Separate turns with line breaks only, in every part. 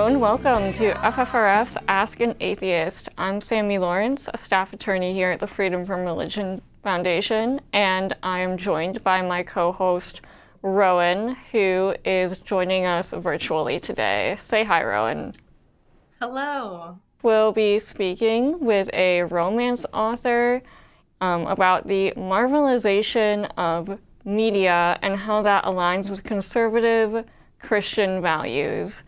Hello and welcome to FFRF's Ask an Atheist. I'm Sammy Lawrence, a staff attorney here at the Freedom from Religion Foundation, and I am joined by my co-host, Rowan, who is joining us virtually today. Say hi, Rowan.
Hello.
We'll be speaking with a romance author about the marvelization of media and how that aligns with conservative Christian values.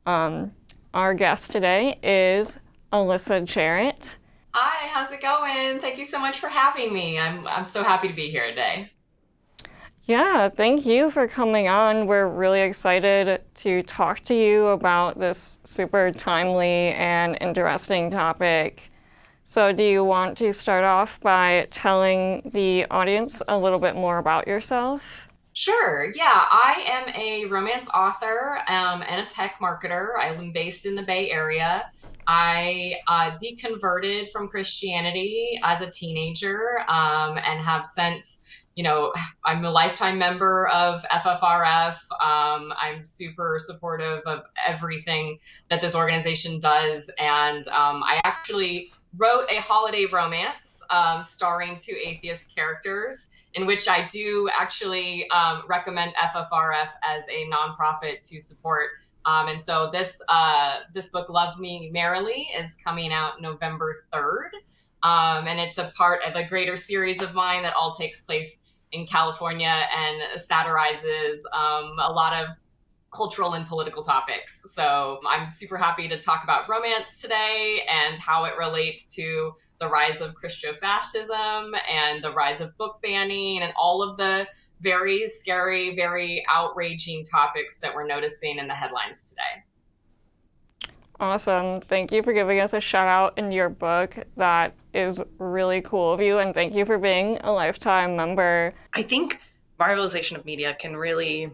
Our guest today is Alyssa Jarrett.
Hi, how's it going? Thank you so much for having me. I'm so happy to be here today.
Yeah, thank you for coming on. We're really excited to talk to you about this super timely and interesting topic. So, do you want to start off by telling the audience a little bit more about yourself?
Sure. Yeah, I am a romance author and a tech marketer. I'm based in the Bay Area. I deconverted from Christianity as a teenager and have since, I'm a lifetime member of FFRF. I'm super supportive of everything that this organization does. And I actually wrote a holiday romance starring two atheist characters in which I do actually recommend FFRF as a nonprofit to support. And so this book, Love Me Merrily, is coming out November 3rd. And it's a part of a greater series of mine that all takes place in California and satirizes a lot of cultural and political topics. So I'm super happy to talk about romance today and how it relates to the rise of Christo-fascism and the rise of book banning and all of the very scary, very outraging topics that we're noticing in the headlines today.
Awesome. Thank you for giving us a shout out in your book. That is really cool of you, and thank you for being a lifetime member.
I think marvelization of media can really,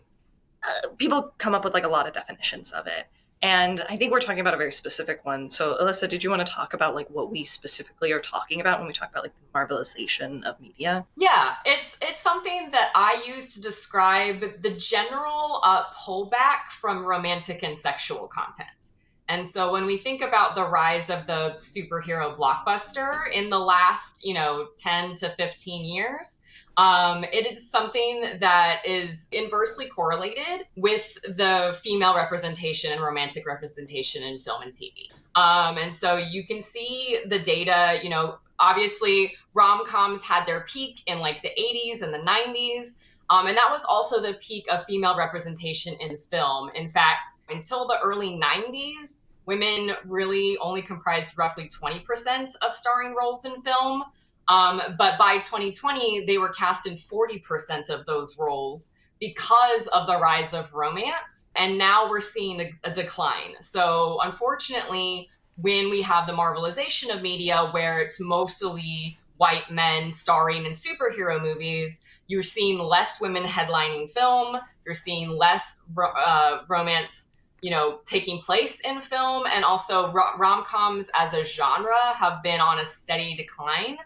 people come up with like a lot of definitions of it. And I think we're talking about a very specific one. So Alyssa, did you want to talk about like what we specifically are talking about when we talk about like the marvelization of media?
Yeah, it's something that I use to describe the general pullback from romantic and sexual content. And so when we think about the rise of the superhero blockbuster in the last, 10 to 15 years, it is something that is inversely correlated with the female representation and romantic representation in film and TV. And so you can see the data, obviously rom-coms had their peak in like the 80s and the 90s. And that was also the peak of female representation in film. In fact, until the early 90s, women really only comprised roughly 20% of starring roles in film. But by 2020, they were cast in 40% of those roles because of the rise of romance. And now we're seeing a decline. So unfortunately, when we have the marvelization of media where it's mostly white men starring in superhero movies, you're seeing less women headlining film, you're seeing less romance taking place in film, and also rom-coms as a genre have been on a steady decline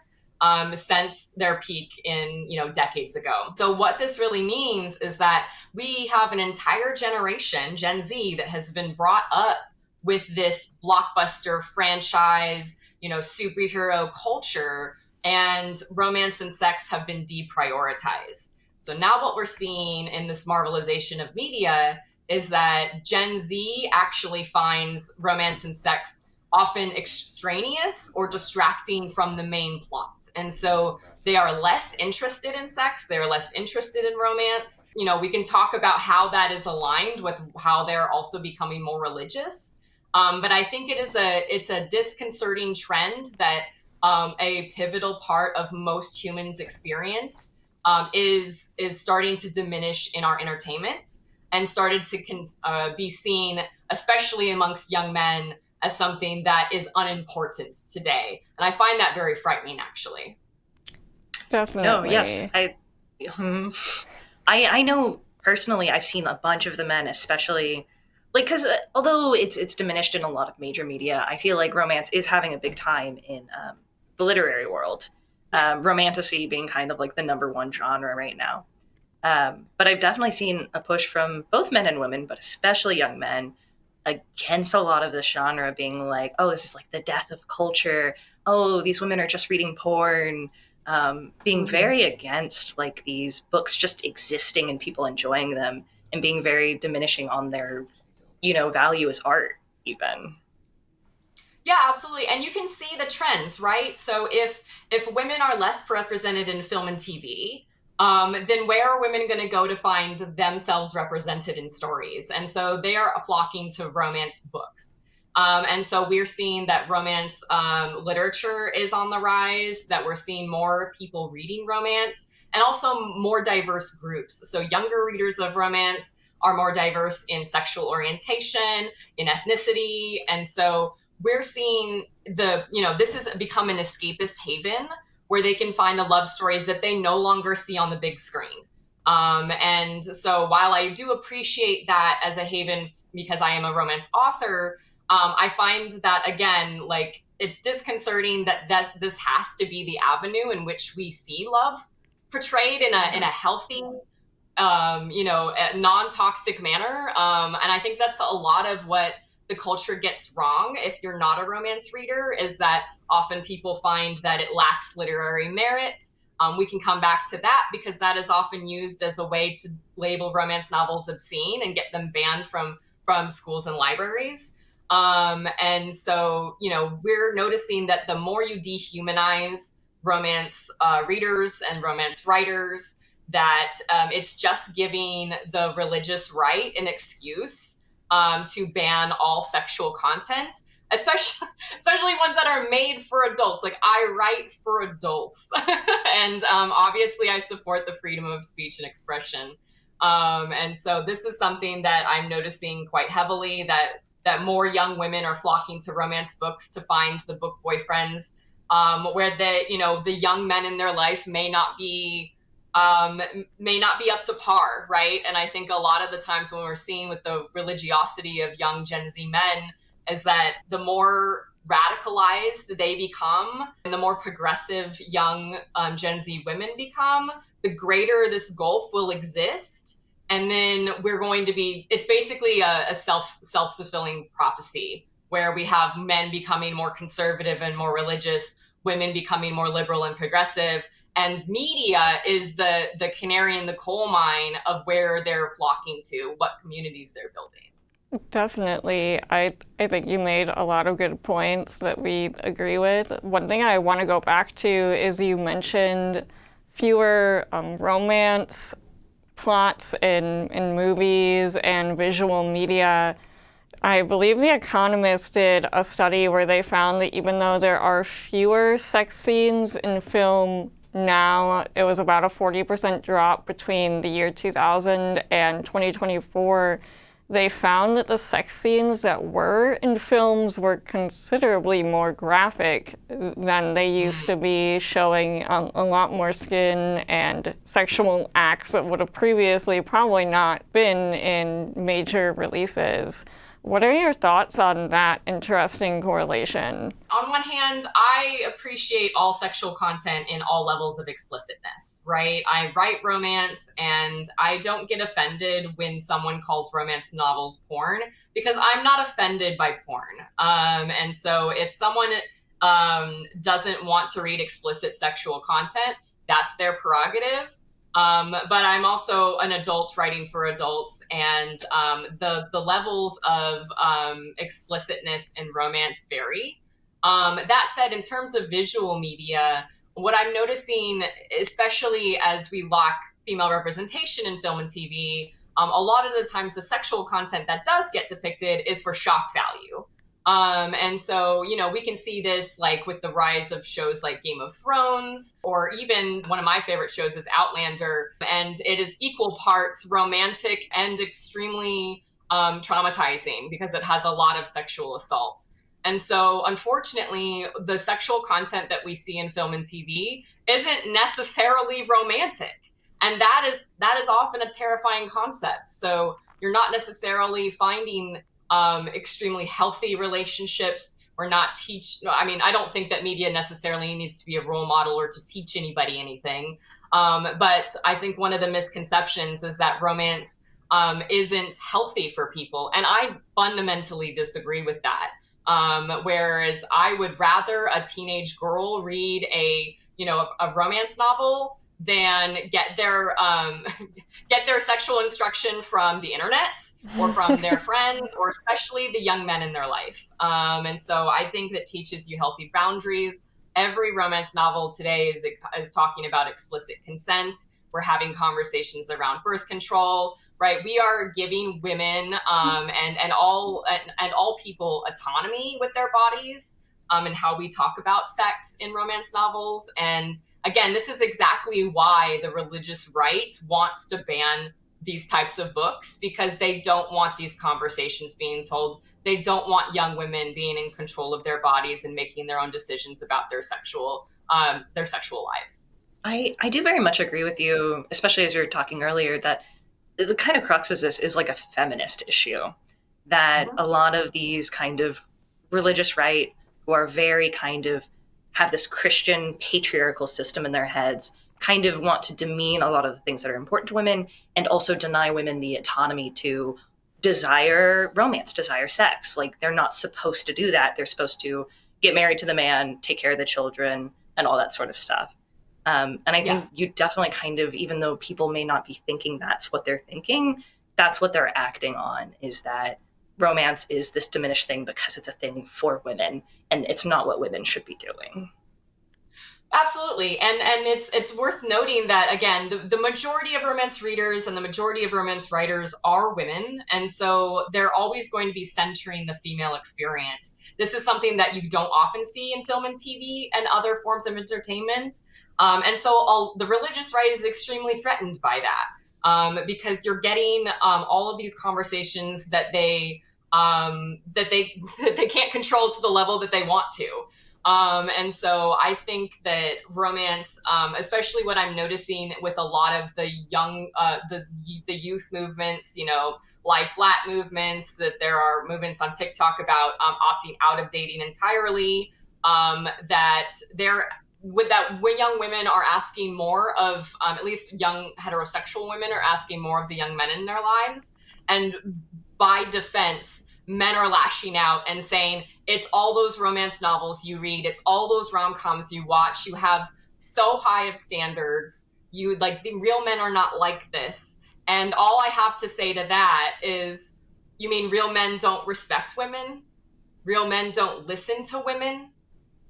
since their peak in decades ago. So what this really means is that we have an entire generation, Gen Z, that has been brought up with this blockbuster franchise, superhero culture, and romance and sex have been deprioritized. So now what we're seeing in this marvelization of media is that Gen Z actually finds romance and sex often extraneous or distracting from the main plot. And so they are less interested in sex, they're less interested in romance. We can talk about how that is aligned with how they're also becoming more religious. But I think it's a disconcerting trend that a pivotal part of most humans' experience is starting to diminish in our entertainment and started to be seen, especially amongst young men, as something that is unimportant today. And I find that very frightening, actually.
Definitely.
No, yes. I know personally I've seen a bunch of the men, especially like because although it's diminished in a lot of major media, I feel like romance is having a big time in the literary world. Romantasy being kind of like the number one genre right now. But I've definitely seen a push from both men and women, but especially young men, against a lot of this genre being like, oh, this is like the death of culture. Oh, these women are just reading porn. Being very against like these books just existing and people enjoying them, and being very diminishing on their, value as art even.
Yeah, absolutely. And you can see the trends, right? So if women are less represented in film and TV, then where are women going to go to find themselves represented in stories? And so they are flocking to romance books. And so we're seeing that romance literature is on the rise, that we're seeing more people reading romance, and also more diverse groups. So younger readers of romance are more diverse in sexual orientation, in ethnicity. And so we're seeing this has become an escapist haven where they can find the love stories that they no longer see on the big screen. And so while I do appreciate that as a haven because I am a romance author, I find that, again, like, it's disconcerting that this has to be the avenue in which we see love portrayed in a healthy, non-toxic manner. And I think that's a lot of what the culture gets wrong if you're not a romance reader, is that often people find that it lacks literary merit. We can come back to that because that is often used as a way to label romance novels obscene and get them banned from schools and libraries. And so, we're noticing that the more you dehumanize romance readers and romance writers, that it's just giving the religious right an excuse to ban all sexual content, especially ones that are made for adults. Like, I write for adults, and obviously I support the freedom of speech and expression. And so this is something that I'm noticing quite heavily, that more young women are flocking to romance books to find the book boyfriends, where the young men in their life may not be up to par, right? And I think a lot of the times when we're seeing with the religiosity of young Gen Z men is that the more radicalized they become and the more progressive young Gen Z women become, the greater this gulf will exist. And then it's basically a self-fulfilling prophecy where we have men becoming more conservative and more religious, women becoming more liberal and progressive. And media is the canary in the coal mine of where they're flocking to, what communities they're building.
Definitely. I think you made a lot of good points that we agree with. One thing I want to go back to is you mentioned fewer romance plots in movies and visual media. I believe The Economist did a study where they found that even though there are fewer sex scenes in film now, it was about a 40% drop between the year 2000 and 2024. They found that the sex scenes that were in films were considerably more graphic than they used to be, showing a lot more skin and sexual acts that would have previously probably not been in major releases. What are your thoughts on that interesting correlation?
On one hand, I appreciate all sexual content in all levels of explicitness, right? I write romance and I don't get offended when someone calls romance novels porn because I'm not offended by porn. And so if someone doesn't want to read explicit sexual content, that's their prerogative. But I'm also an adult writing for adults, and the levels of explicitness in romance vary. That said, in terms of visual media, what I'm noticing, especially as we lack female representation in film and TV, a lot of the times the sexual content that does get depicted is for shock value. And so, we can see this like with the rise of shows like Game of Thrones, or even one of my favorite shows is Outlander. And it is equal parts romantic and extremely traumatizing because it has a lot of sexual assault. And so, unfortunately, the sexual content that we see in film and TV isn't necessarily romantic. And that is often a terrifying concept. So you're not necessarily finding extremely healthy relationships. I don't think that media necessarily needs to be a role model or to teach anybody anything. But I think one of the misconceptions is that romance isn't healthy for people. And I fundamentally disagree with that. Whereas I would rather a teenage girl read a romance novel than get their sexual instruction from the internet or from their friends, or especially the young men in their life. And so I think that teaches you healthy boundaries. Every romance novel today is talking about explicit consent. We're having conversations around birth control, right? We are giving women and all people autonomy with their bodies, and how we talk about sex in romance novels. And again, this is exactly why the religious right wants to ban these types of books, because they don't want these conversations being told. They don't want young women being in control of their bodies and making their own decisions about their sexual lives.
I do very much agree with you, especially as you were talking earlier, that the kind of crux of this is like a feminist issue. That a lot of these kind of religious right who are very kind of have this Christian patriarchal system in their heads kind of want to demean a lot of the things that are important to women, and also deny women the autonomy to desire romance, desire sex. Like, they're not supposed to do that. They're supposed to get married to the man, take care of the children, and all that sort of stuff. And I think you definitely kind of, even though people may not be thinking that's what they're thinking, that's what they're acting on, is that romance is this diminished thing because it's a thing for women, and it's not what women should be doing.
Absolutely. And it's worth noting that, again, the majority of romance readers and the majority of romance writers are women. And so they're always going to be centering the female experience. This is something that you don't often see in film and TV and other forms of entertainment. And so the religious right is extremely threatened by that, because you're getting all of these conversations that they that they can't control to the level that they want to. And so I think that romance, especially what I'm noticing with a lot of the young, the youth movements, lie flat movements, that there are movements on TikTok about opting out of dating entirely, that when young women are asking more of, at least young heterosexual women are asking more of the young men in their lives. And by defense, men are lashing out and saying, it's all those romance novels you read, it's all those rom-coms you watch, you have so high of standards, the real men are not like this. And all I have to say to that is, you mean real men don't respect women? Real men don't listen to women?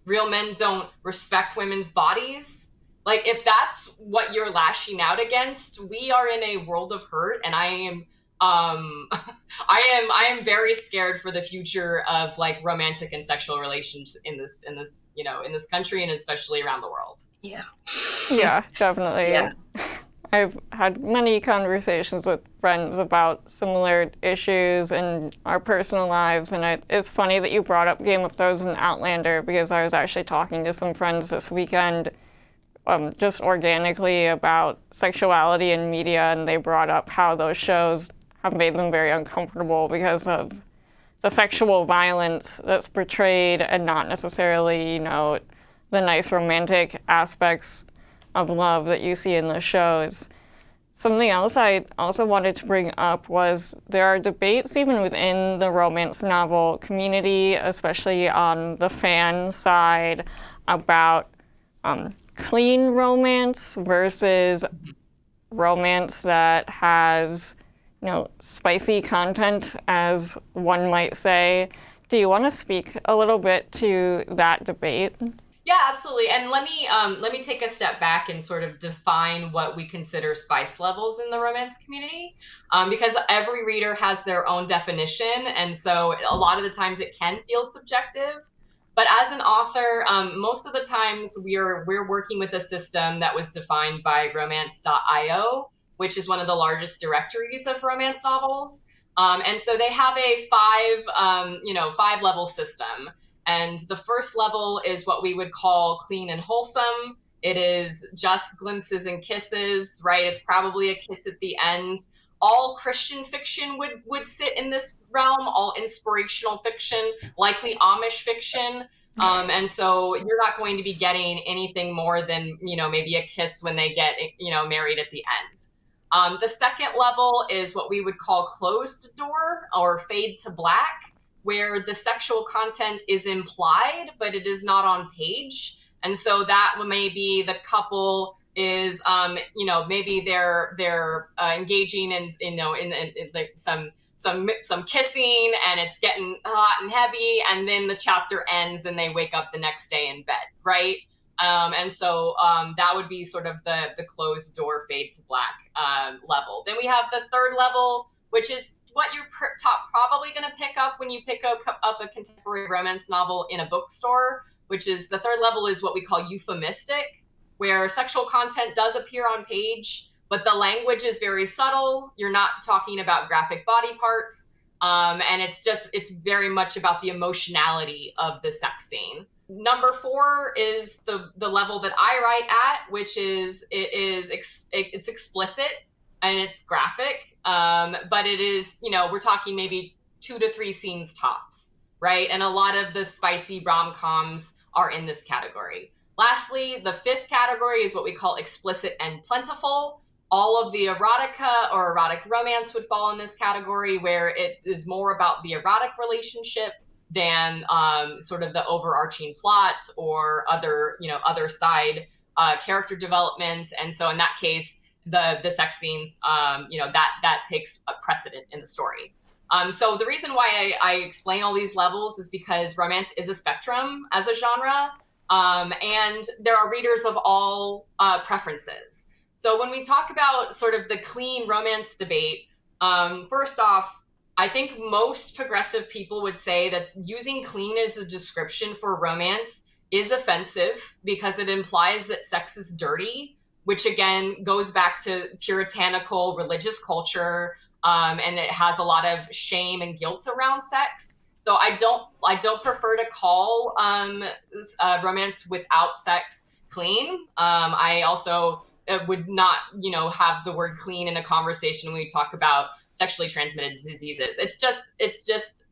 Real men don't respect women's bodies? Like, if that's what you're lashing out against, we are in a world of hurt, and I am I am very scared for the future of romantic and sexual relations in this country, and especially around the world.
Yeah.
Yeah, definitely.
Yeah.
I've had many conversations with friends about similar issues in our personal lives, and it's funny that you brought up Game of Thrones and Outlander, because I was actually talking to some friends this weekend just organically about sexuality in media, and they brought up how those shows have made them very uncomfortable because of the sexual violence that's portrayed, and not necessarily, the nice romantic aspects of love that you see in the shows. Something else I also wanted to bring up was there are debates even within the romance novel community, especially on the fan side, about clean romance versus romance that has spicy content, as one might say. Do you want to speak a little bit to that debate?
Yeah, absolutely. And let me take a step back and sort of define what we consider spice levels in the romance community, because every reader has their own definition, and so a lot of the times it can feel subjective. But as an author, most of the times we're working with a system that was defined by romance.io, which is one of the largest directories of romance novels. And so they have a five level system. And the first level is what we would call clean and wholesome. It is just glimpses and kisses, right? It's probably a kiss at the end. All Christian fiction would sit in this realm, all inspirational fiction, likely Amish fiction. And so you're not going to be getting anything more than, maybe a kiss when they get, married at the end. The second level is what we would call closed door or fade to black, where the sexual content is implied, but it is not on page. And so that may be the couple is, maybe they're engaging in like some kissing, and it's getting hot and heavy, and then the chapter ends and they wake up the next day in bed, right? And so that would be sort of the closed door fade to black level. Then we have the third level, which is what you're probably going to pick up when you pick up a contemporary romance novel in a bookstore, which is the third level is what we call euphemistic, where sexual content does appear on page, but the language is very subtle. You're not talking about graphic body parts. And it's very much about the emotionality of the sex scene. Number 4 is the level that I write at, which is it's explicit and it's graphic, but it is, we're talking maybe 2 to 3 scenes tops, right? And a lot of the spicy rom-coms are in this category. Lastly, the 5th category is what we call explicit and plentiful. All of the erotica or erotic romance would fall in this category, where it is more about the erotic relationship than sort of the overarching plots or other side character development. And so in that case, the sex scenes, that takes a precedent in the story. So the reason why I explain all these levels is because romance is a spectrum as a genre, and there are readers of all preferences. So when we talk about sort of the clean romance debate, first off, I think most progressive people would say that using clean as a description for romance is offensive because it implies that sex is dirty, which again goes back to puritanical religious culture, and it has a lot of shame and guilt around sex. So I don't prefer to call romance without sex clean. I also would not, have the word clean in a conversation when we talk about sexually transmitted diseases. It's just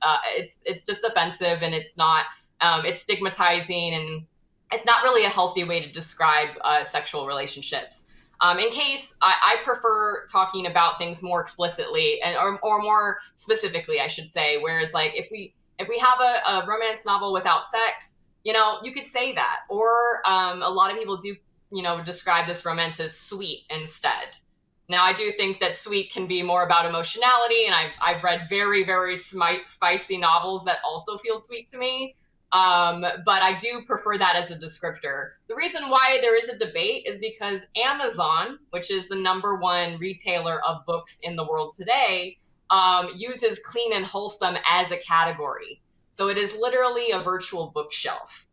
offensive, and it's not, it's stigmatizing, and it's not really a healthy way to describe sexual relationships. In case I prefer talking about things more explicitly or more specifically, I should say. Whereas, like, if we have a romance novel without sex, you could say that. Or a lot of people do, describe this romance as sweet instead. Now, I do think that sweet can be more about emotionality, and I've read very, very spicy novels that also feel sweet to me. But I do prefer that as a descriptor. The reason why there is a debate is because Amazon, which is the #1 retailer of books in the world today, uses clean and wholesome as a category. So it is literally a virtual bookshelf.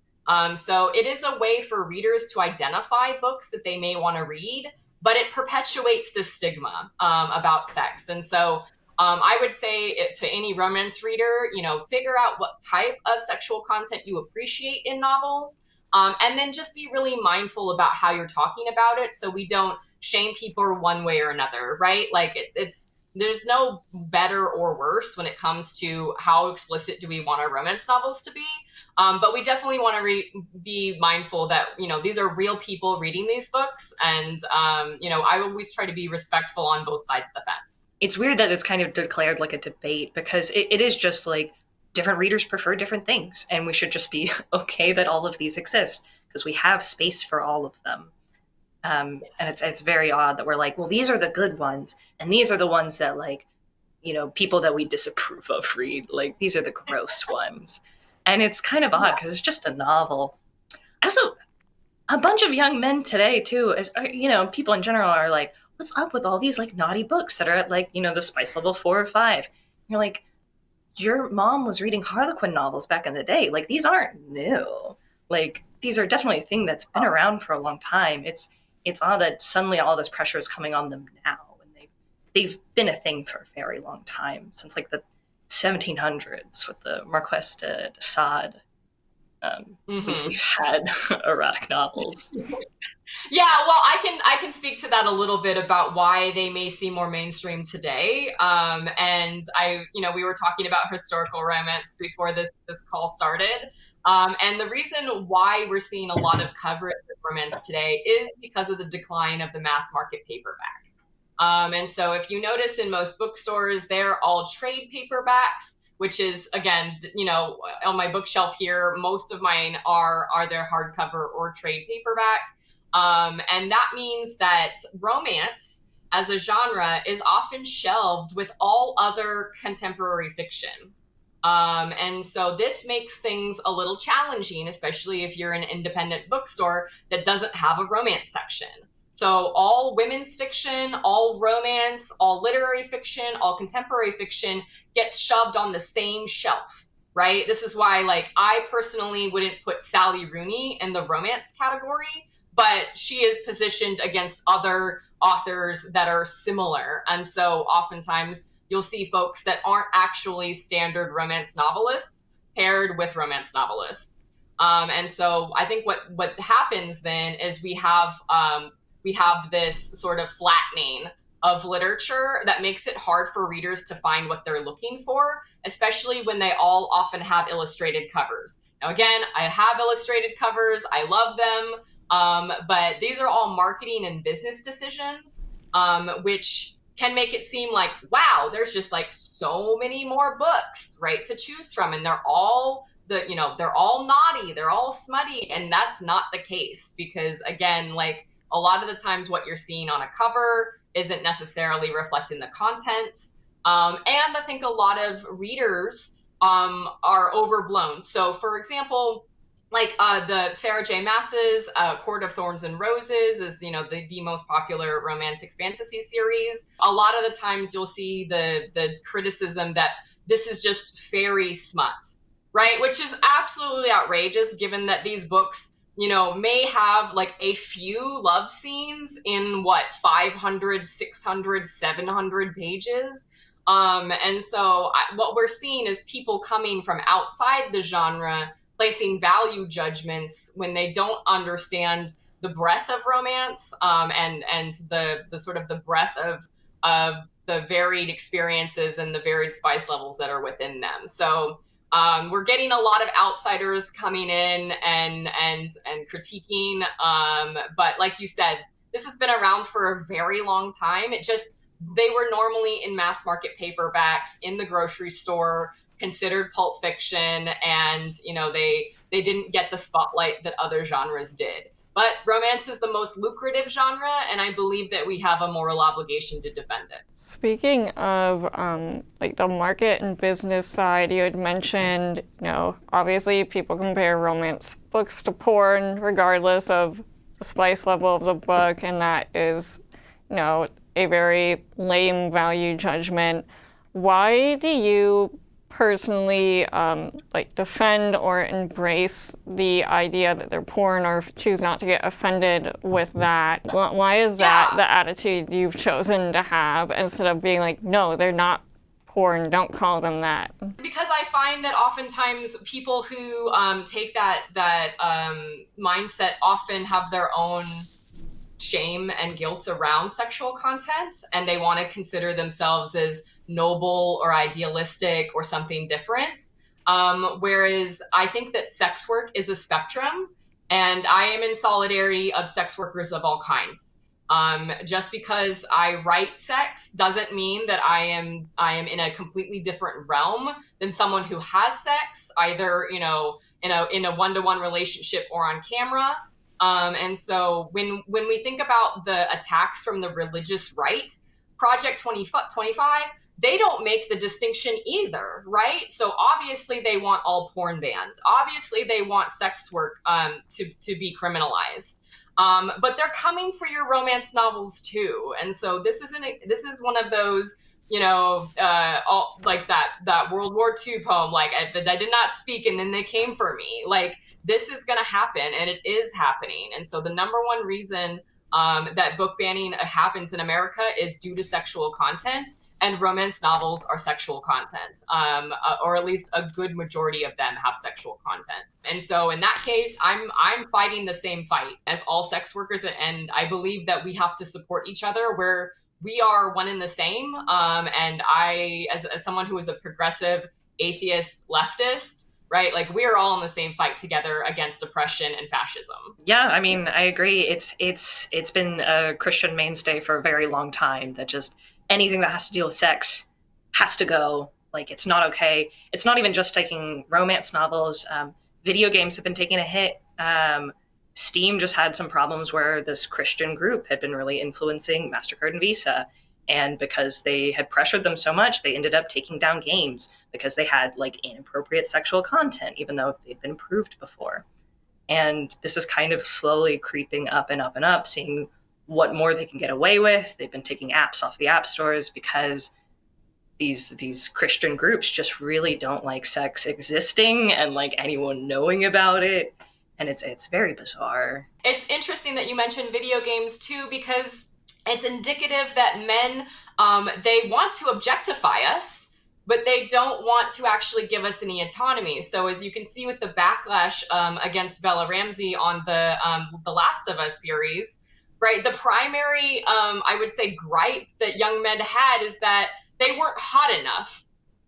So it is a way for readers to identify books that they may want to read, but it perpetuates the stigma about sex. And so I would say to any romance reader, figure out what type of sexual content you appreciate in novels, and then just be really mindful about how you're talking about it, so we don't shame people one way or another, right? Like there's no better or worse when it comes to how explicit do we want our romance novels to be. But we definitely want to be mindful that, these are real people reading these books. And, I always try to be respectful on both sides of the fence.
It's weird that it's kind of declared like a debate, because it is just like different readers prefer different things. And we should just be okay that all of these exist, because we have space for all of them. Yes. And it's very odd that we're like, well, these are the good ones, and these are the ones that, like, people that we disapprove of read. Like, these are the gross ones. And it's kind of odd because it's just a novel. Also, a bunch of young men today, too, people in general are like, what's up with all these, like, naughty books that are at, like, the spice level 4 or 5? And you're like, your mom was reading Harlequin novels back in the day. Like, these aren't new. Like, these are definitely a thing that's been around for a long time. It's odd that suddenly all this pressure is coming on them now, and they've been a thing for a very long time, since like the 1700s with the Marquess de Sade. We've had erotic novels.
Yeah, well, I can speak to that a little bit about why they may seem more mainstream today. And we were talking about historical romance before this call started. And the reason why we're seeing a lot of coverage of romance today is because of the decline of the mass market paperback. And so if you notice in most bookstores, they're all trade paperbacks, which is, again, on my bookshelf here, most of mine are their hardcover or trade paperback. And that means that romance as a genre is often shelved with all other contemporary fiction. And so this makes things a little challenging, especially if you're an independent bookstore that doesn't have a romance section. So all women's fiction, all romance, all literary fiction, all contemporary fiction gets shoved on the same shelf, right? This is why, like, I personally wouldn't put Sally Rooney in the romance category, but she is positioned against other authors that are similar. And so oftentimes you'll see folks that aren't actually standard romance novelists paired with romance novelists. And so I think what happens then is we have this sort of flattening of literature that makes it hard for readers to find what they're looking for, especially when they all often have illustrated covers. Now, again, I have illustrated covers. I love them. But these are all marketing and business decisions, which can make it seem like, wow, there's just like so many more books, right, to choose from. And they're all they're all naughty, they're all smutty. And that's not the case, because again, like, a lot of the times what you're seeing on a cover isn't necessarily reflecting the contents. And I think a lot of readers are overblown. So for example, like the Sarah J. Maas's Court of Thorns and Roses is, the most popular romantic fantasy series. A lot of the times you'll see the criticism that this is just fairy smut, right? Which is absolutely outrageous, given that these books, may have like a few love scenes in 500, 600, 700 pages. And so what we're seeing is people coming from outside the genre placing value judgments when they don't understand the breadth of romance, and the sort of the breadth of the varied experiences and the varied spice levels that are within them. So we're getting a lot of outsiders coming in and critiquing. But like you said, this has been around for a very long time. They were normally in mass market paperbacks in the grocery store, considered pulp fiction, and they didn't get the spotlight that other genres did. But romance is the most lucrative genre, and I believe that we have a moral obligation to defend it.
Speaking of like the market and business side, you had mentioned, obviously people compare romance books to porn regardless of the spice level of the book, and that is, a very lame value judgment. Why do you personally defend or embrace the idea that they're porn, or choose not to get offended with that? Why is that the attitude you've chosen to have, instead of being like, no, they're not porn, don't call them that?
Because I find that oftentimes people who take that mindset often have their own shame and guilt around sexual content, and they want to consider themselves as noble or idealistic or something different. Whereas I think that sex work is a spectrum, and I am in solidarity of sex workers of all kinds. Just because I write sex doesn't mean that I am in a completely different realm than someone who has sex, either in a one-to-one relationship or on camera. And so when we think about the attacks from the religious right, Project 25, they don't make the distinction either, right? So obviously they want all porn banned. Obviously they want sex work to be criminalized. But they're coming for your romance novels too. And so this is one of those, like that World War II poem, like I did not speak and then they came for me. Like, this is going to happen, and it is happening. And so the number one reason that book banning happens in America is due to sexual content, and romance novels are sexual content, or at least a good majority of them have sexual content. And so in that case, I'm fighting the same fight as all sex workers, and I believe that we have to support each other where we are one and the same. And I, as someone who is a progressive atheist leftist, right? Like we're all in the same fight together against oppression and fascism.
Yeah, I mean, I agree. It's been a Christian mainstay for a very long time that just anything that has to deal with sex has to go. Like, it's not okay. It's not even just taking romance novels. Video games have been taking a hit. Steam just had some problems where this Christian group had been really influencing MasterCard and Visa. And because they had pressured them so much, they ended up taking down games because they had like inappropriate sexual content, even though they'd been approved before. And this is kind of slowly creeping up and up and up, seeing what more they can get away with. They've been taking apps off the app stores because these Christian groups just really don't like sex existing and like anyone knowing about it. And it's very bizarre.
It's interesting that you mentioned video games too, because it's indicative that men, they want to objectify us, but they don't want to actually give us any autonomy. So as you can see with the backlash against Bella Ramsey on the Last of Us series, right? The primary, I would say, gripe that young men had is that they weren't hot enough,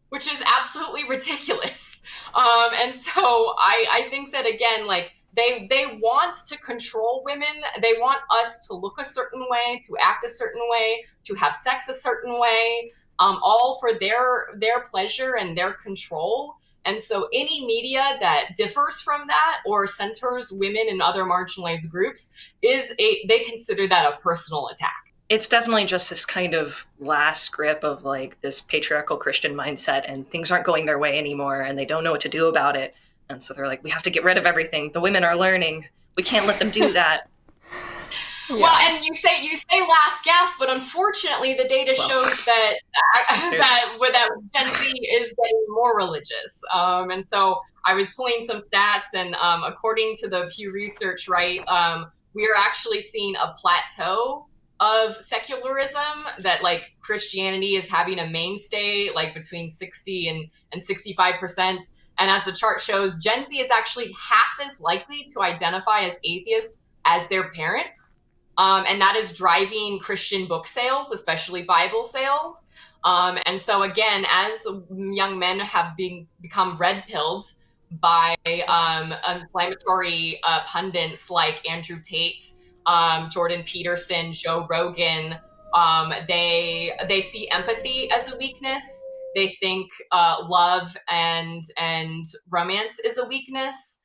which is absolutely ridiculous. And so I think that, again, like, they want to control women. They want us to look a certain way, to act a certain way, to have sex a certain way, all for their pleasure and their control. And so any media that differs from that or centers women and other marginalized groups they consider that a personal attack.
It's definitely just this kind of last grip of like this patriarchal Christian mindset, and things aren't going their way anymore and they don't know what to do about it. And so they're like, we have to get rid of everything. The women are learning. We can't let them do that.
Yeah. Well, and you say last gasp, but unfortunately, the data shows that Gen Z is getting more religious. And so I was pulling some stats, and according to the Pew Research, right, we are actually seeing a plateau of secularism, that like Christianity is having a mainstay like between 60 and 65%. And as the chart shows, Gen Z is actually half as likely to identify as atheist as their parents. And that is driving Christian book sales, especially Bible sales. And so again, as young men have become red-pilled by inflammatory pundits like Andrew Tate, Jordan Peterson, Joe Rogan, they see empathy as a weakness. They think love and romance is a weakness.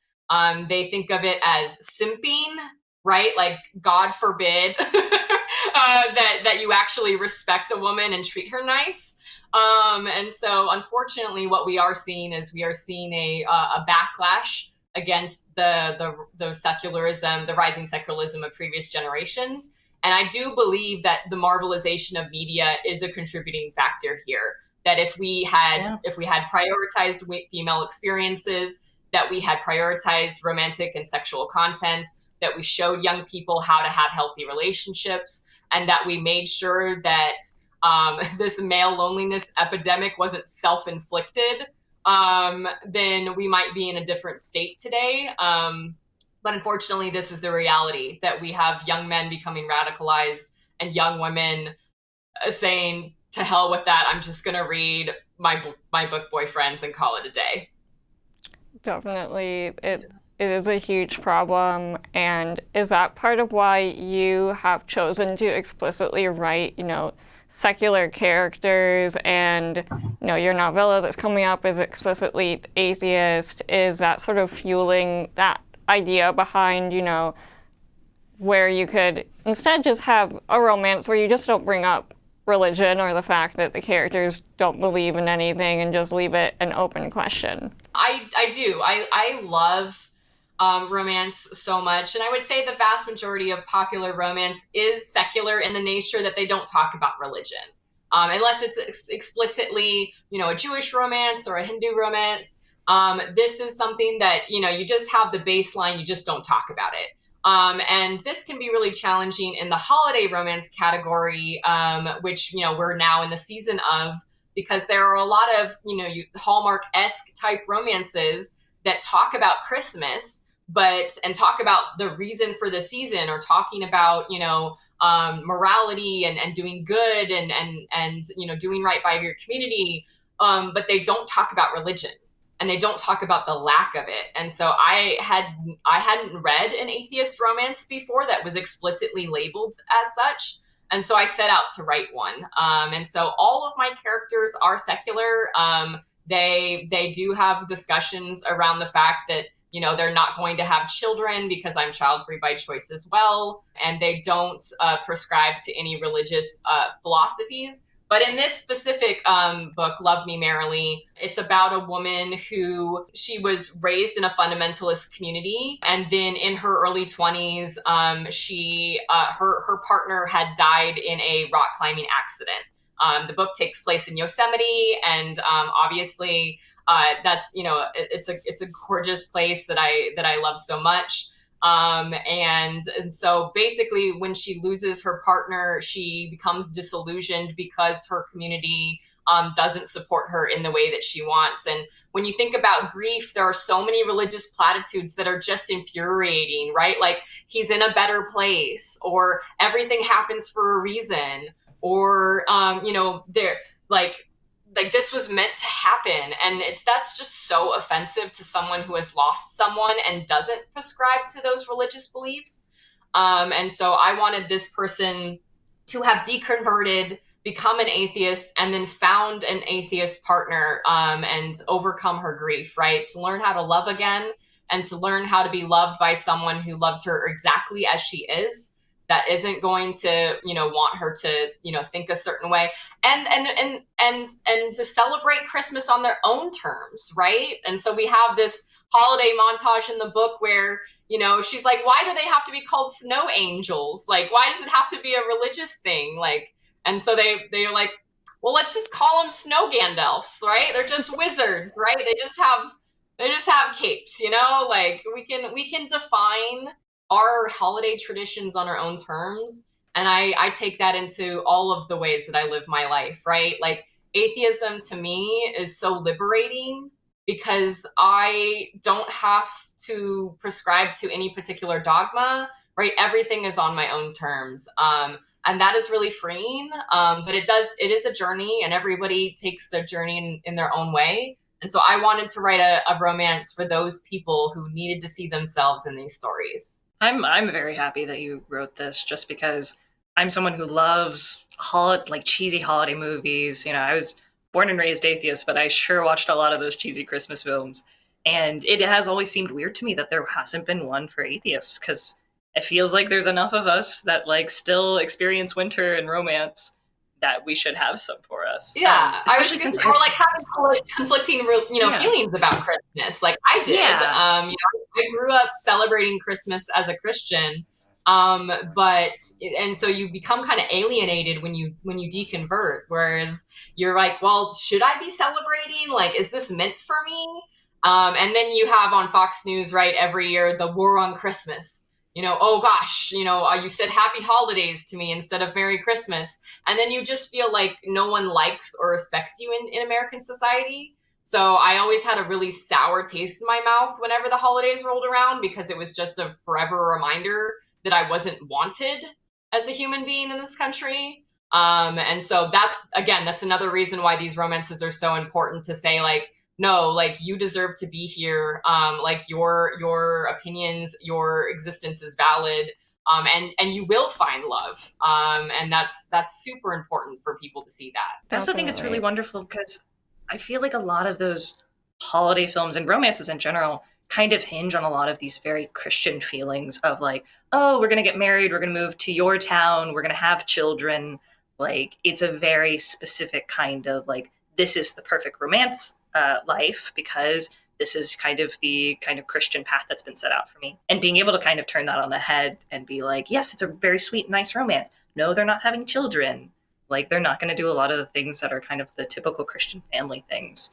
They think of it as simping, right? Like, God forbid that you actually respect a woman and treat her nice. And so, unfortunately, what we are seeing is a backlash against the secularism, the rising secularism of previous generations. And I do believe that the Marvelization of media is a contributing factor here. That if we had prioritized female experiences, that we had prioritized romantic and sexual content, that we showed young people how to have healthy relationships, and that we made sure that this male loneliness epidemic wasn't self-inflicted, then we might be in a different state today. But unfortunately, this is the reality, that we have young men becoming radicalized and young women saying, to hell with that, I'm just going to read my book Boyfriends and call it a day.
Definitely. It is a huge problem. And is that part of why you have chosen to explicitly write, secular characters, and, your novella that's coming up is explicitly atheist? Is that sort of fueling that idea behind, where you could instead just have a romance where you just don't bring up religion or the fact that the characters don't believe in anything and just leave it an open question?
I do. I love romance so much. And I would say the vast majority of popular romance is secular in the nature that they don't talk about religion. Unless it's explicitly, a Jewish romance or a Hindu romance. This is something that, you just have the baseline, you just don't talk about it. And this can be really challenging in the holiday romance category, which, we're now in the season of, because there are a lot of, Hallmark-esque type romances that talk about Christmas, and talk about the reason for the season, or talking about, morality and doing good and doing right by your community. But they don't talk about religion. and they don't talk about the lack of it. And so I hadn't read an atheist romance before that was explicitly labeled as such. And so I set out to write one. And so all of my characters are secular. They do have discussions around the fact that, you know, they're not going to have children because I'm child free by choice as well. And they don't prescribe to any religious philosophies. But in this specific book, Love Me Merrily, it's about a woman who she was raised in a fundamentalist community. And then in her early 20s, her partner had died in a rock climbing accident. The book takes place in Yosemite, and obviously that's, you know, it's a gorgeous place that I love so much. And so basically when she loses her partner, she becomes disillusioned because her community doesn't support her in the way that she wants. And when you think about grief, there are so many religious platitudes that are just infuriating, right? Like, he's in a better place, or everything happens for a reason, or you know, they're like this was meant to happen. And that's just so offensive to someone who has lost someone and doesn't prescribe to those religious beliefs. And so I wanted this person to have deconverted, become an atheist, and then found an atheist partner, and overcome her grief, right? To learn how to love again, and to learn how to be loved by someone who loves her exactly as she is, that isn't going to, you know, want her to, you know, think a certain way, and to celebrate Christmas on their own terms, right? And so we have this holiday montage in the book where, you know, she's like, why do they have to be called snow angels? Like, why does it have to be a religious thing? Like, and so they're like, well, let's just call them snow Gandalfs, right? They're just wizards, right? They just have capes, you know? Like, we can define our holiday traditions on our own terms. And I take that into all of the ways that I live my life, right? Like, atheism to me is so liberating because I don't have to prescribe to any particular dogma, right? Everything is on my own terms. And that is really freeing. But it is a journey, and everybody takes their journey in their own way. And so I wanted to write a romance for those people who needed to see themselves in these stories.
I'm very happy that you wrote this, just because I'm someone who loves like cheesy holiday movies. You know, I was born and raised atheist, but I sure watched a lot of those cheesy Christmas films. And it has always seemed weird to me that there hasn't been one for atheists, because it feels like there's enough of us that like still experience winter and romance that we should have some for us.
Yeah,
especially since
or like having conflicting, you know, feelings about Christmas, like I did.
Yeah.
You know, I grew up celebrating Christmas as a Christian, but and so you become kind of alienated when you deconvert. Whereas you're like, well, should I be celebrating? Like, is this meant for me? And then you have on Fox News, right, every year, the war on Christmas. You know, oh gosh, you know, you said happy holidays to me instead of Merry Christmas. And then you just feel like no one likes or respects you in American society. So I always had a really sour taste in my mouth whenever the holidays rolled around, because it was just a forever reminder that I wasn't wanted as a human being in this country. And so that's another reason why these romances are so important, to say like, no, like, you deserve to be here. Like, your opinions, your existence is valid. And you will find love. And that's super important for people to see that.
I also think it's really wonderful because I feel like a lot of those holiday films and romances in general kind of hinge on a lot of these very Christian feelings of like, oh, we're going to get married, we're going to move to your town, we're going to have children. Like, it's a very specific kind of like, this is the perfect romance life, because this is kind of the kind of Christian path that's been set out for me. And being able to kind of turn that on the head and be like, yes, it's a very sweet, nice romance. No, they're not having children. Like, they're not going to do a lot of the things that are kind of the typical Christian family things.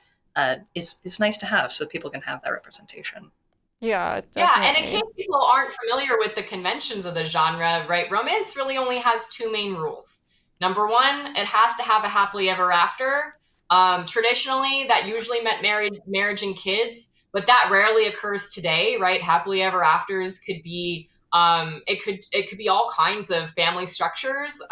Is nice to have, so people can have that representation.
Yeah, definitely.
Yeah, and in case people aren't familiar with the conventions of the genre, right, romance really only has two main rules. Number one, it has to have a happily ever after. Traditionally, that usually meant marriage and kids, but that rarely occurs today, right? Happily ever afters could be it could be all kinds of family structures,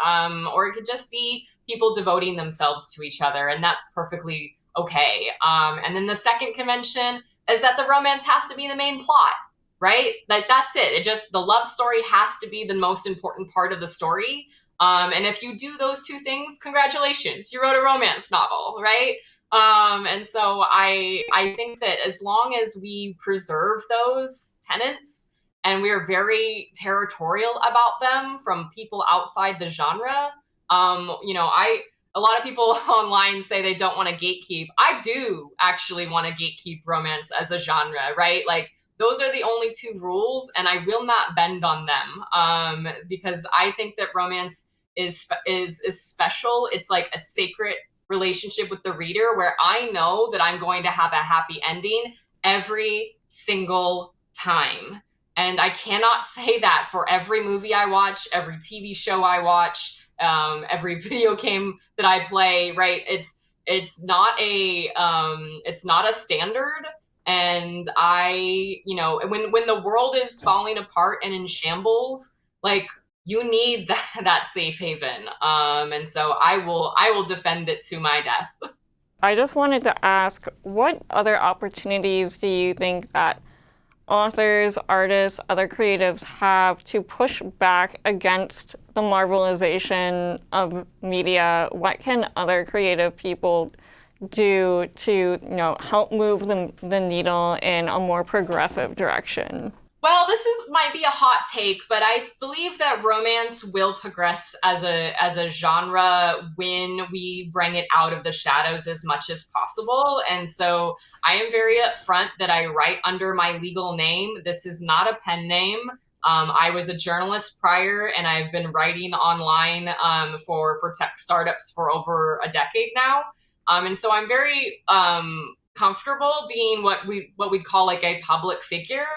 or it could just be people devoting themselves to each other, and that's perfectly okay. And then the second convention is that the romance has to be the main plot, right? Like that's it. The love story has to be the most important part of the story. And if you do those two things, congratulations, you wrote a romance novel, right? And so I think that as long as we preserve those tenets and we're very territorial about them from people outside the genre, a lot of people online say they don't want to gatekeep. I do actually want to gatekeep romance as a genre, right? Like those are the only two rules, and I will not bend on them, because I think that romance is special. It's like a sacred relationship with the reader where I know that I'm going to have a happy ending every single time. And I cannot say that for every movie I watch, every TV show I watch, every video game that I play, right? It's not a standard. And when the world is falling apart and in shambles, like you need that safe haven. And so I will defend it to my death.
I just wanted to ask, what other opportunities do you think that authors, artists, other creatives have to push back against the Marvelization of media? What can other creative people do to, help move the needle in a more progressive direction?
Well, might be a hot take, but I believe that romance will progress as a genre when we bring it out of the shadows as much as possible. And so I am very upfront that I write under my legal name. This is not a pen name. I was a journalist prior, and I've been writing online for tech startups for over a decade now. And so I'm very comfortable being what we'd call like a public figure,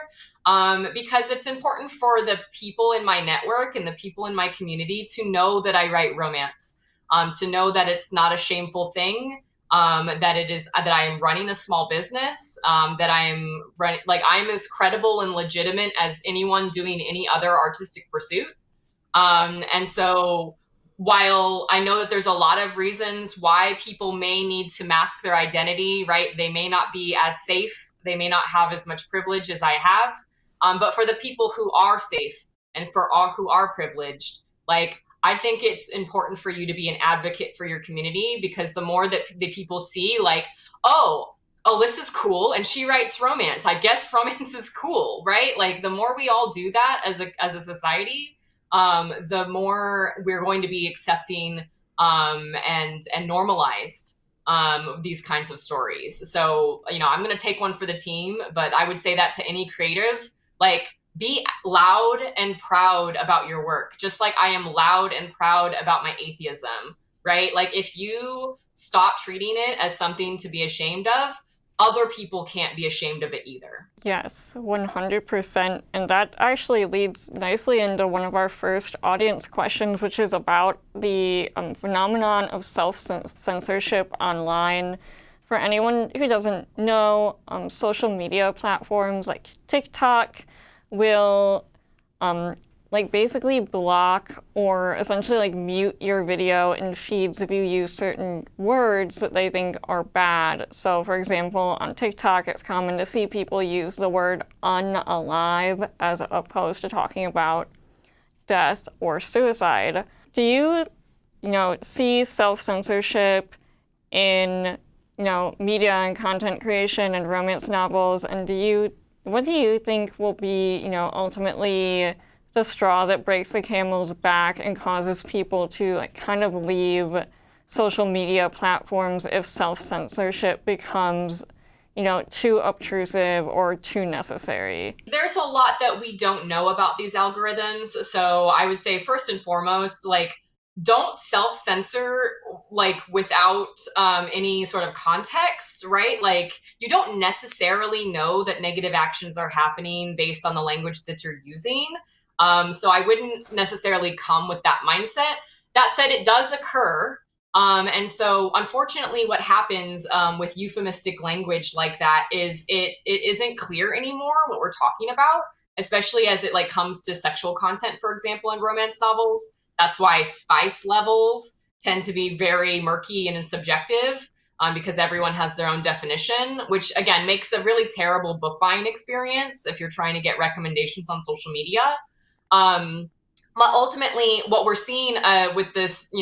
because it's important for the people in my network and the people in my community to know that I write romance, to know that it's not a shameful thing, that I am running a small business, that I'm as credible and legitimate as anyone doing any other artistic pursuit. And so while I know that there's a lot of reasons why people may need to mask their identity, right? They may not be as safe. They may not have as much privilege as I have. But for the people who are safe and for all who are privileged, like, I think it's important for you to be an advocate for your community, because the more that the people see, like, oh, Alyssa's cool and she writes romance, I guess romance is cool, right? Like, the more we all do that as a society, the more we're going to be accepting and normalized these kinds of stories. So, I'm going to take one for the team, but I would say that to any creative, like, be loud and proud about your work, just like I am loud and proud about my atheism, right? Like, if you stop treating it as something to be ashamed of, other people can't be ashamed of it either.
Yes, 100%. And that actually leads nicely into one of our first audience questions, which is about the phenomenon of self-censorship online. For anyone who doesn't know, social media platforms like TikTok will basically block or essentially mute your video in feeds if you use certain words that they think are bad. So for example, on TikTok, it's common to see people use the word unalive as opposed to talking about death or suicide. Do you, see self-censorship in, media and content creation and romance novels? And what do you think will be, ultimately the straw that breaks the camel's back and causes people to kind of leave social media platforms if self-censorship becomes, too obtrusive or too necessary?
There's a lot that we don't know about these algorithms. So I would say first and foremost, don't self-censor without any sort of context, right? Like, you don't necessarily know that negative actions are happening based on the language that you're using. So I wouldn't necessarily come with that mindset. That said, it does occur. And so unfortunately what happens with euphemistic language like that is it isn't clear anymore what we're talking about, especially as it comes to sexual content, for example, in romance novels. That's why spice levels tend to be very murky and subjective. because everyone has their own definition, which again makes a really terrible book buying experience if you're trying to get recommendations on social media. But ultimately, what we're seeing with this,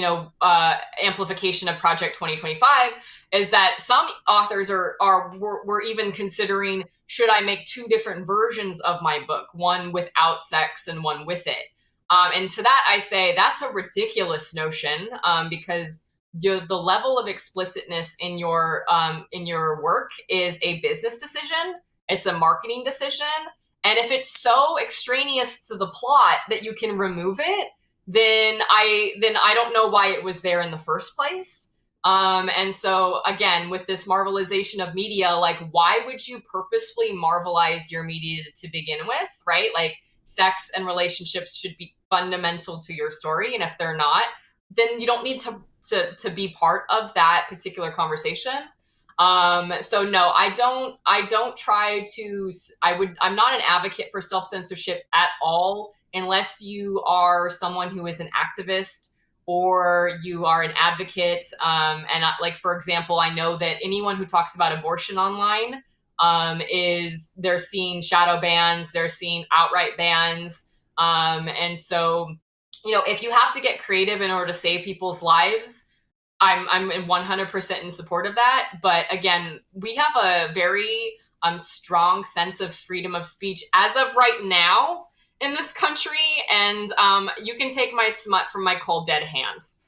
amplification of Project 2025 is that some authors were even considering, should I make two different versions of my book, one without sex and one with it? And to that, I say that's a ridiculous notion, because the level of explicitness in your work is a business decision. It's a marketing decision. And if it's so extraneous to the plot that you can remove it, then I don't know why it was there in the first place. And so again, with this marvelization of media, like, why would you purposefully marvelize your media to begin with, right? Like, sex and relationships should be fundamental to your story, and if they're not, then you don't need to be part of that particular conversation. So no, I don't try to, I'm not an advocate for self-censorship at all, unless you are someone who is an activist or you are an advocate. Like, for example, I know that anyone who talks about abortion online, they're seeing shadow bans, they're seeing outright bans. And so, if you have to get creative in order to save people's lives, I'm 100% in support of that. But again, we have a very strong sense of freedom of speech as of right now in this country, and you can take my smut from my cold dead hands.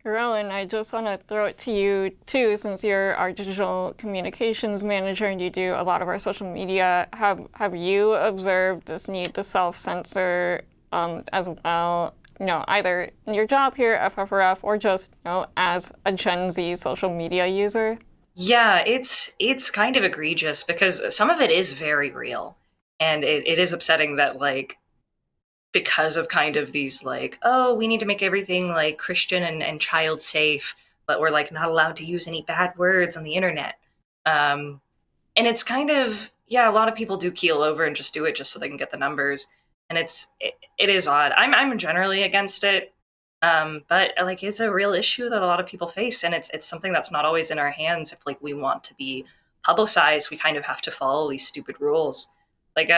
Rowan, I just want to throw it to you too, since you're our digital communications manager and you do a lot of our social media. Have you observed this need to self-censor as well? Either in your job here at FFRF or just, as a Gen Z social media user?
Yeah, it's kind of egregious because some of it is very real. And it is upsetting that, like, because of kind of these, like, oh, we need to make everything like Christian and child safe, but we're like not allowed to use any bad words on the internet. And it's kind of, yeah, a lot of people do keel over and just do it just so they can get the numbers. And it is odd. I'm generally against it. But like, it's a real issue that a lot of people face, and it's something that's not always in our hands. If like we want to be publicized, we kind of have to follow these stupid rules. Like,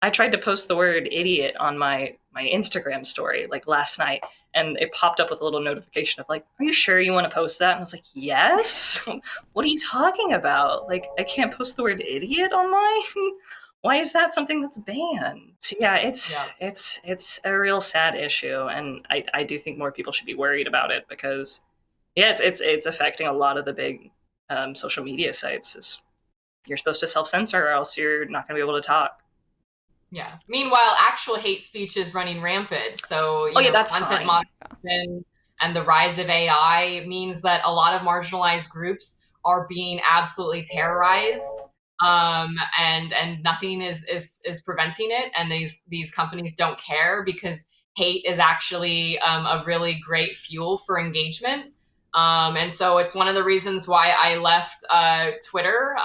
I tried to post the word idiot on my Instagram story like last night, and it popped up with a little notification of like, are you sure you want to post that? And I was like, yes. What are you talking about? Like, I can't post the word idiot online. Why is that something that's banned? So yeah, it's a real sad issue, and I do think more people should be worried about it, because yeah, it's affecting a lot of the big social media sites. You're supposed to self-censor or else you're not going to be able to talk.
Yeah. Meanwhile, actual hate speech is running rampant. So,
That's
content
fine.
moderation and the rise of AI means that a lot of marginalized groups are being absolutely terrorized. And nothing is preventing it. And these companies don't care, because hate is actually a really great fuel for engagement. And so it's one of the reasons why I left Twitter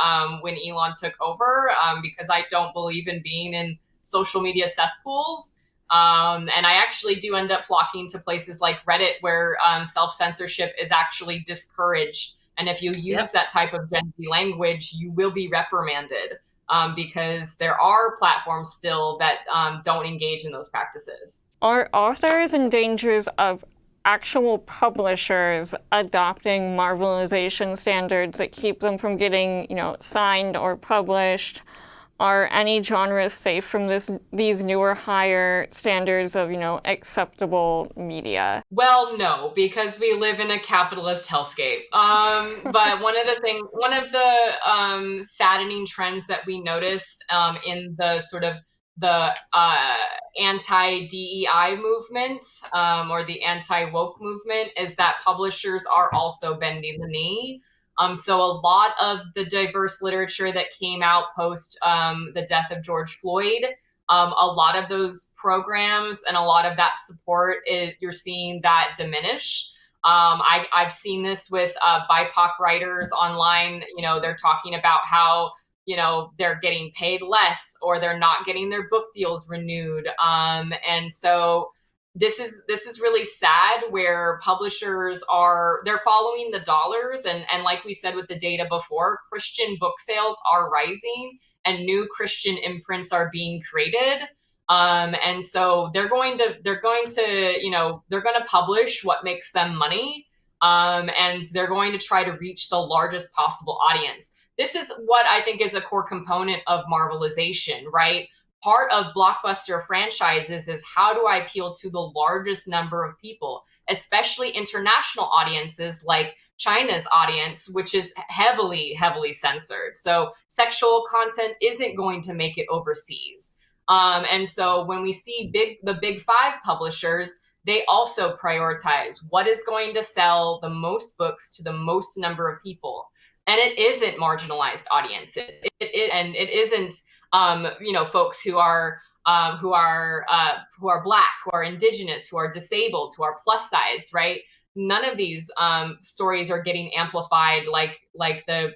when Elon took over, because I don't believe in being in social media cesspools. And I actually do end up flocking to places like Reddit, where self-censorship is actually discouraged. And if you use that type of Gen Z language, you will be reprimanded, because there are platforms still that don't engage in those practices.
Are authors in danger of actual publishers adopting Marvelization standards that keep them from getting, signed or published? Are any genres safe from these newer, higher standards of, acceptable media?
Well, no, because we live in a capitalist hellscape. But one of the saddening trends that we notice in the sort of the anti-DEI movement, or the anti-woke movement, is that publishers are also bending the knee. So a lot of the diverse literature that came out post the death of George Floyd, a lot of those programs and a lot of that support, you're seeing that diminish. I've seen this with BIPOC writers online. They're talking about how they're getting paid less, or they're not getting their book deals renewed. And so this is really sad, where publishers they're following the dollars, and like we said with the data before, Christian book sales are rising and new Christian imprints are being created. And so they're going to publish what makes them money, and they're going to try to reach the largest possible audience. This is what I think is a core component of Marvelization, right? Part of blockbuster franchises is, how do I appeal to the largest number of people, especially international audiences like China's audience, which is heavily, heavily censored. So sexual content isn't going to make it overseas. And so when we see the big five publishers, they also prioritize what is going to sell the most books to the most number of people. And it isn't marginalized audiences. It isn't folks who are Black, who are Indigenous, who are disabled, who are plus size, right? None of these stories are getting amplified like the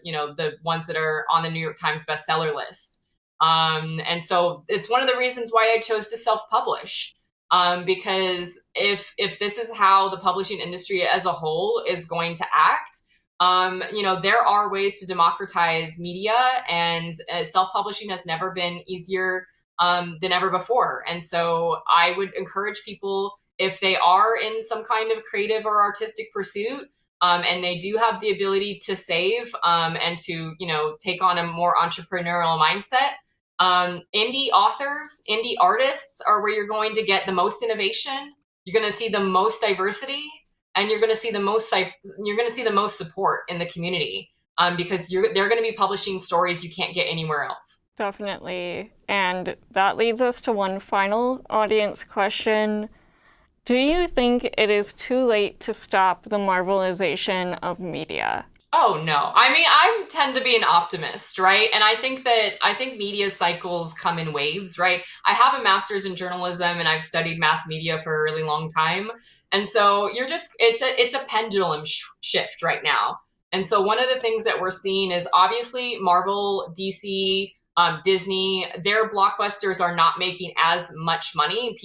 ones that are on the New York Times bestseller list. And so it's one of the reasons why I chose to self-publish, because if this is how the publishing industry as a whole is going to act, there are ways to democratize media, and self-publishing has never been easier than ever before. And so I would encourage people, if they are in some kind of creative or artistic pursuit, and they do have the ability to save and to take on a more entrepreneurial mindset, indie authors, indie artists are where you're going to get the most innovation. You're going to see the most diversity, and you're going to see the most support in the community, because they're going to be publishing stories you can't get anywhere else.
Definitely. And that leads us to one final audience question. Do you think it is too late to stop the Marvelization of media?
Oh, no. I mean, I tend to be an optimist, right? And I think media cycles come in waves, right? I have a master's in journalism, and I've studied mass media for a really long time. And so it's a pendulum shift right now. And so one of the things that we're seeing is, obviously, Marvel, DC, Disney, their blockbusters are not making as much money.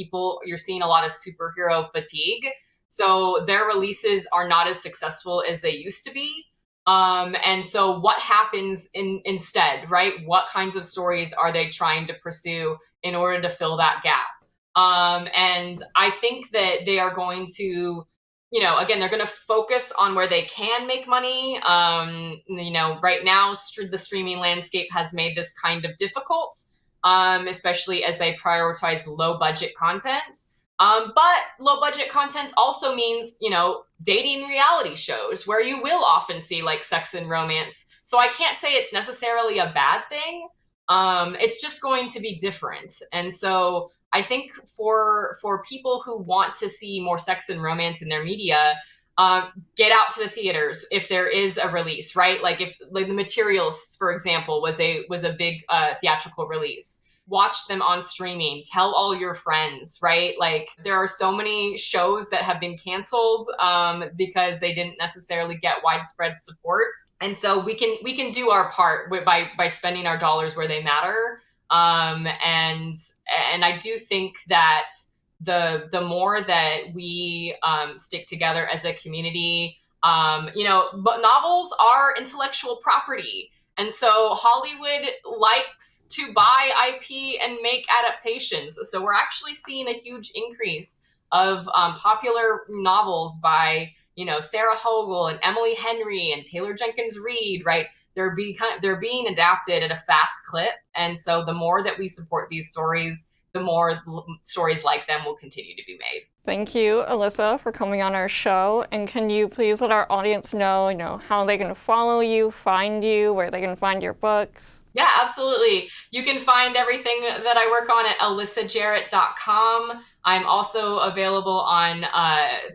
You're seeing a lot of superhero fatigue. So their releases are not as successful as they used to be. And so what happens instead, right? What kinds of stories are they trying to pursue in order to fill that gap? And I think that they are going to, again, they're going to focus on where they can make money. Right now, the streaming landscape has made this kind of difficult, especially as they prioritize low budget content. But low budget content also means, dating reality shows, where you will often see like sex and romance. So I can't say it's necessarily a bad thing. It's just going to be different. And so I think for people who want to see more sex and romance in their media, get out to the theaters if there is a release, right? Like if The Materials, for example, was a big theatrical release. Watch them on streaming. Tell all your friends, right? Like, there are so many shows that have been canceled because they didn't necessarily get widespread support. And so we can do our part by spending our dollars where they matter. And I do think that the more that we stick together as a community, but novels are intellectual property. And so Hollywood likes to buy IP and make adaptations. So we're actually seeing a huge increase of popular novels by, Sarah Hogle and Emily Henry and Taylor Jenkins Reid, right? They're being adapted at a fast clip. And so the more that we support these stories, the more stories like them will continue to be made.
Thank you, Alyssa, for coming on our show. And can you please let our audience know, how they can follow you, find you, where they can find your books?
Yeah, absolutely. You can find everything that I work on at alyssajarrett.com. I'm also available on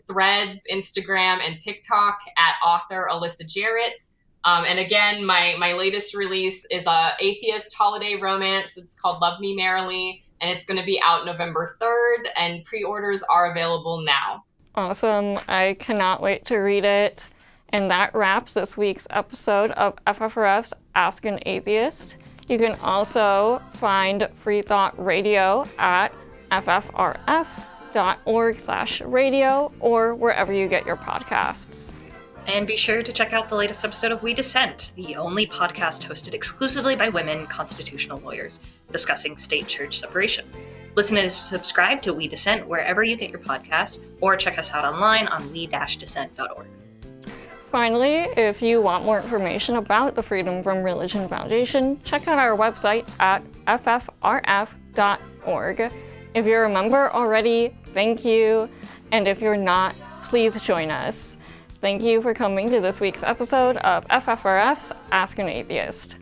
Threads, Instagram, and TikTok at author Alyssa Jarrett. And again, my latest release is a Atheist holiday romance. It's called Love Me Merrily, and it's going to be out November 3rd, and pre-orders are available now.
Awesome. I cannot wait to read it. And that wraps this week's episode of FFRF's Ask an Atheist. You can also find Free Thought Radio at FFRF. ffrf.org/radio or wherever you get your podcasts.
And be sure to check out the latest episode of We Dissent, the only podcast hosted exclusively by women constitutional lawyers discussing state-church separation. Listen and subscribe to We Dissent wherever you get your podcasts, or check us out online on we-dissent.org.
Finally, if you want more information about the Freedom from Religion Foundation, check out our website at ffrf.org. If you're a member already, thank you. And if you're not, please join us. Thank you for coming to this week's episode of FFRF's Ask an Atheist.